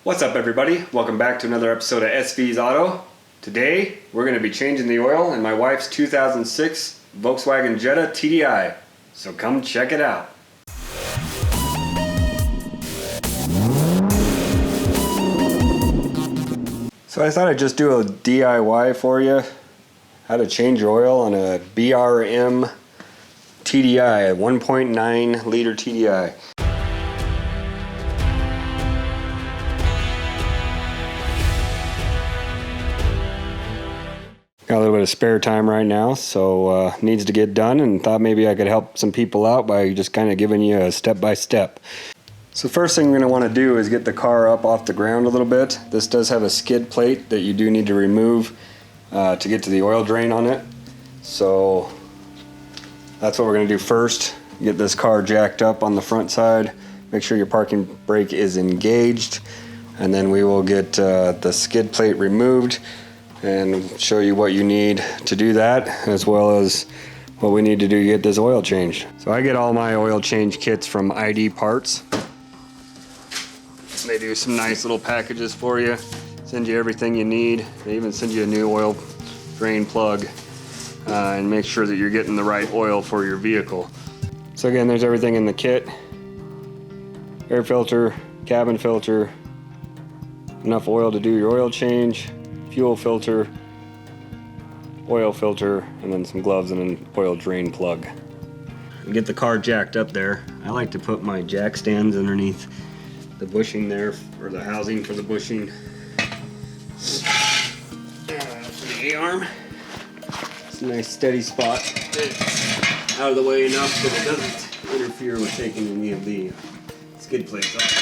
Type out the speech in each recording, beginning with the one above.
What's up everybody? Welcome back to another episode of SV's Auto. Today we're going to be changing the oil in my wife's 2006 Volkswagen Jetta TDI. So come check it out. So I thought I'd just do a DIY for you. How to change your oil on a BRM TDI, a 1.9 liter TDI. Got a little bit of spare time right now, so needs to get done, and thought maybe I could help some people out by just kind of giving you a step-by-step. So first thing we're going to want to do is get the car up off the ground a little bit. This does have a skid plate that you do need to remove to get to the oil drain on it. So that's what we're going to do first. Get this car jacked up on the front side. Make sure your parking brake is engaged, and then we will get the skid plate removed and show you what you need to do that, as well as what we need to do to get this oil changed. So I get all my oil change kits from ID Parts. They do some nice little packages for you, send you everything you need. They even send you a new oil drain plug and make sure that you're getting the right oil for your vehicle. So again, there's everything in the kit. Air filter, cabin filter, enough oil to do your oil change, fuel filter, oil filter, and then some gloves and an oil drain plug. And get the car jacked up there. I like to put my jack stands underneath the bushing there, or the housing for the bushing. For the A-arm. It's a nice steady spot. It's out of the way enough that it doesn't interfere with taking any of the skid plates off.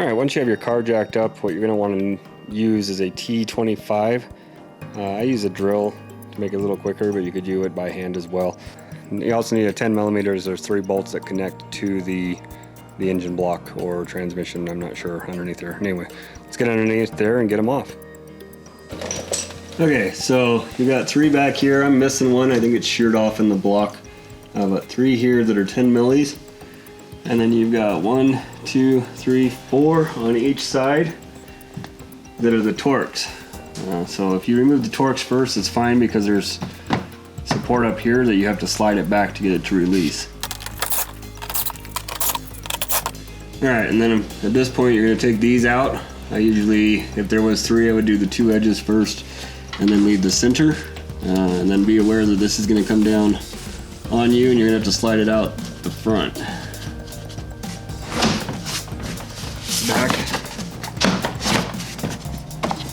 Alright, once you have your car jacked up, what you're going to want to use is a T25. I use a drill to make it a little quicker, but you could do it by hand as well. And you also need a 10 millimeters. There's 3 bolts that connect to the engine block or transmission, I'm not sure, underneath there. Anyway, let's get underneath there and get them off. Okay, so you got 3 back here. I'm missing one. I think it's sheared off in the block. But 3 here that are 10 millis. And then you've got 1, 2, 3, 4 on each side that are the Torx. So if you remove the Torx first, it's fine, because there's support up here that you have to slide it back to get it to release. Alright, and then at this point you're going to take these out. I usually, if there was 3, I would do the 2 edges first and then leave the center. And then be aware that this is going to come down on you and you're going to have to slide it out the front. Back.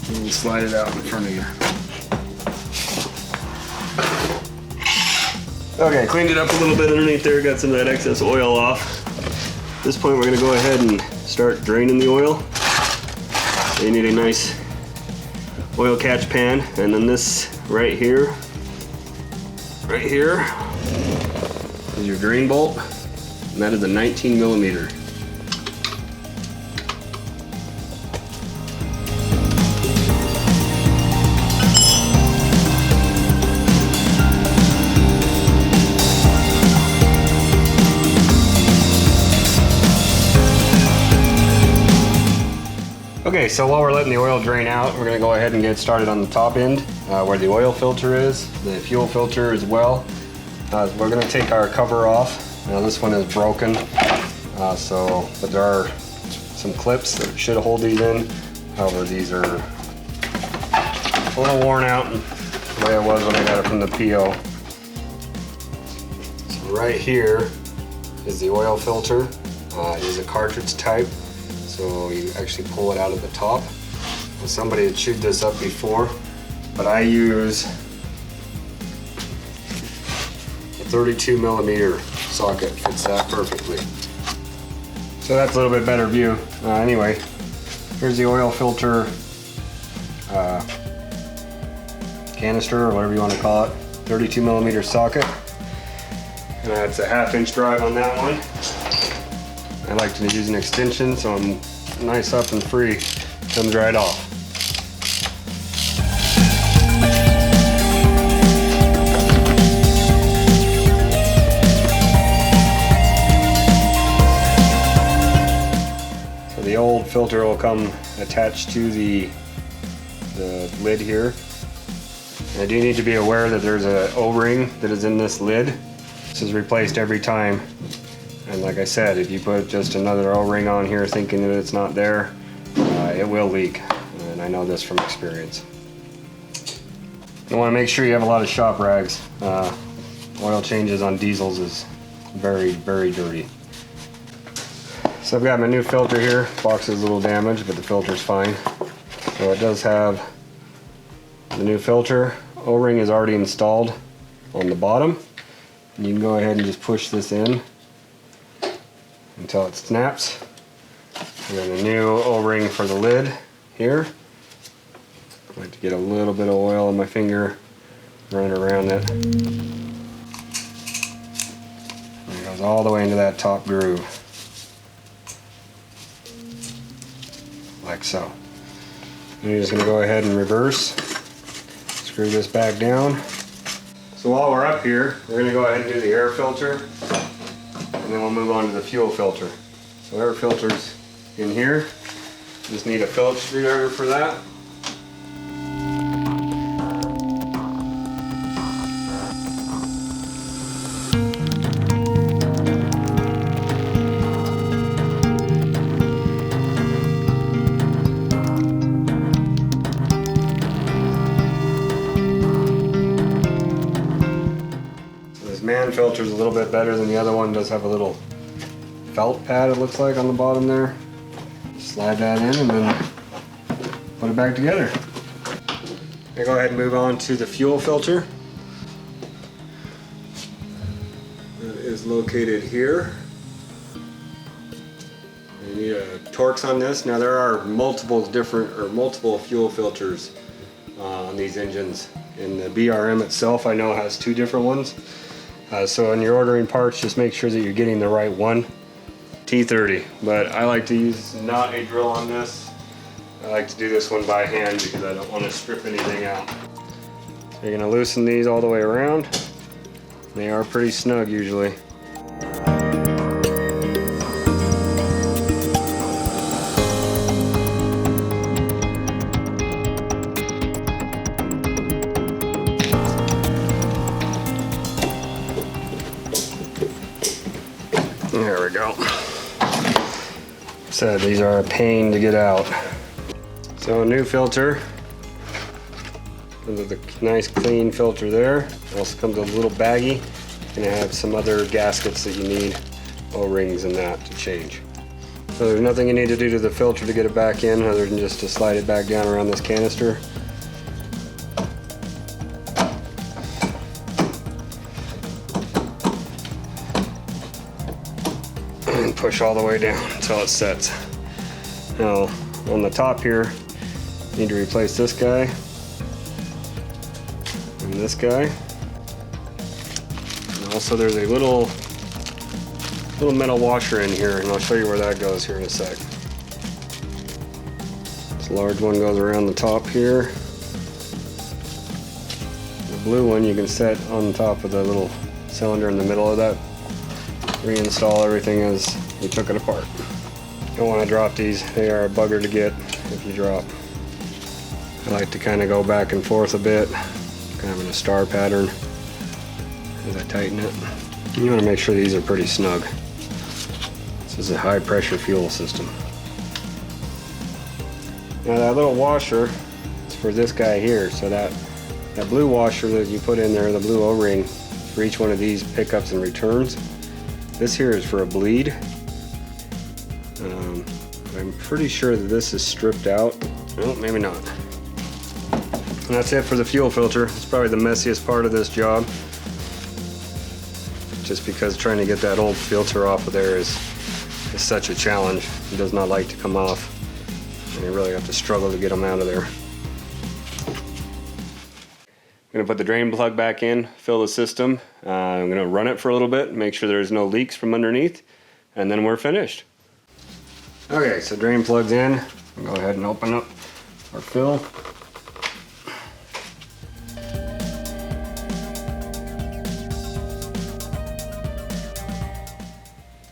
And slide it out in front of you. Okay, cleaned it up a little bit underneath there, got some of that excess oil off. At this point we're going to go ahead and start draining the oil. So you need a nice oil catch pan, and then this right here is your drain bolt, and that is a 19 millimeter. Okay, so while we're letting the oil drain out, we're going to go ahead and get started on the top end where the oil filter is, the fuel filter as well. We're going to take our cover off. Now this one is broken, but there are some clips that should hold these in. However, these are a little worn out the way it was when I got it from the PO. So right here is the oil filter. It is a cartridge type. So you actually pull it out of the top. Well, somebody had chewed this up before, but I use a 32 millimeter socket. Fits that perfectly. So that's a little bit better view. Anyway, here's the oil filter canister, or whatever you want to call it. 32 millimeter socket. And that's a 1/2 inch drive on that one. I like to use an extension so I'm nice up and free. Comes right off. old filter will come attached to the lid here. And I do need to be aware that there's an O-ring that is in this lid. This is replaced every time. And like I said, if you put just another O-ring on here thinking that it's not there, it will leak. And I know this from experience. You want to make sure you have a lot of shop rags. Oil changes on diesels is very, very dirty. So I've got my new filter here. Box is a little damaged, but the filter's fine. So it does have the new filter. O-ring is already installed on the bottom. And you can go ahead and just push this in until it snaps. And then a new O-ring for the lid here. I like to get a little bit of oil on my finger, run it around it. And it goes all the way into that top groove. Like so. And you're just going to go ahead and reverse, screw this back down. So while we're up here, we're going to go ahead and do the air filter, and then we'll move on to the fuel filter. So air filter's in here. Just need a Phillips screwdriver for that. Man filter is a little bit better than the other one. It does have a little felt pad, it looks like, on the bottom there. Slide that in and then put it back together. Okay, go ahead and move on to the fuel filter. It is located here. You need a Torx on this. Now there are multiple fuel filters on these engines. And the BRM itself, I know, has 2 different ones. So when you're ordering parts, just make sure that you're getting the right one. T30, but I like to use not a drill on this. I like to do this one by hand because I don't want to strip anything out. So you're going to loosen these all the way around. They are pretty snug usually. There we go. So these are a pain to get out. So a new filter. With a nice clean filter there. It also comes with a little baggie. And I have some other gaskets that you need, O-rings and that to change. So there's nothing you need to do to the filter to get it back in other than just to slide it back down around this canister. And push all the way down until it sets. Now on the top here, you need to replace this guy and this guy. And also there's a little metal washer in here, and I'll show you where that goes here in a sec. This large one goes around the top here. The blue one you can set on top of the little cylinder in the middle of that. Reinstall everything as you took it apart. Don't want to drop these. They are a bugger to get if you drop. I like to kind of go back and forth a bit, kind of in a star pattern as I tighten it. You want to make sure these are pretty snug. This is a high pressure fuel system. Now that little washer is for this guy here, so that blue washer that you put in there, the blue O-ring, for each one of these pickups and returns. This here is for a bleed. I'm pretty sure that this is stripped out. Well, maybe not. And that's it for the fuel filter. It's probably the messiest part of this job. Just because trying to get that old filter off of there is such a challenge. It does not like to come off. And you really have to struggle to get them out of there. I'm going to put the drain plug back in, fill the system. I'm going to run it for a little bit, make sure there's no leaks from underneath, and then we're finished. Okay, so drain plug's in. I'll go ahead and open up our fill.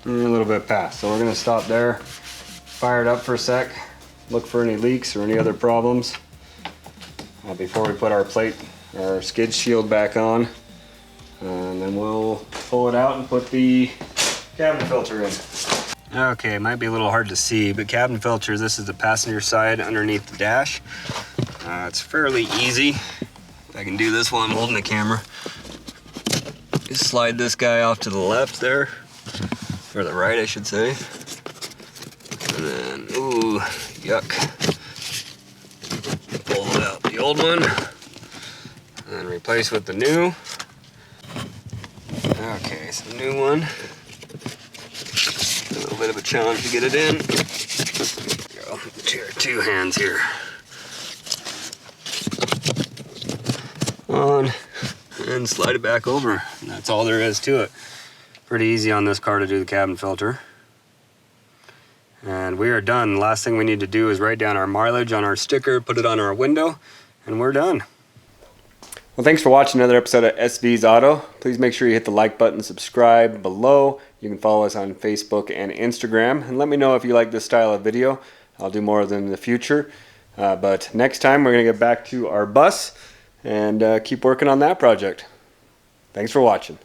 And a little bit past, so we're going to stop there. fire it up for a sec, look for any leaks or any other problems before we put our skid shield back on. And then we'll pull it out and put the cabin filter in. Okay, it might be a little hard to see, but cabin filter, this is the passenger side underneath the dash. It's fairly easy. If I can do this while I'm holding the camera. Just slide this guy off to the left there, or the right I should say. And then, ooh, yuck. Pull out the old one, and then replace with the new. Okay, so the new one. A little bit of a challenge to get it in. There we go. Two hands here. On, and slide it back over. And that's all there is to it. Pretty easy on this car to do the cabin filter. And we are done. Last thing we need to do is write down our mileage on our sticker, put it on our window, and we're done. Well, thanks for watching another episode of SV's Auto. Please make sure you hit the like button, subscribe below. You can follow us on Facebook and Instagram, and let me know if you like this style of video. I'll do more of them in the future. But next time we're going to get back to our bus and keep working on that project. Thanks for watching.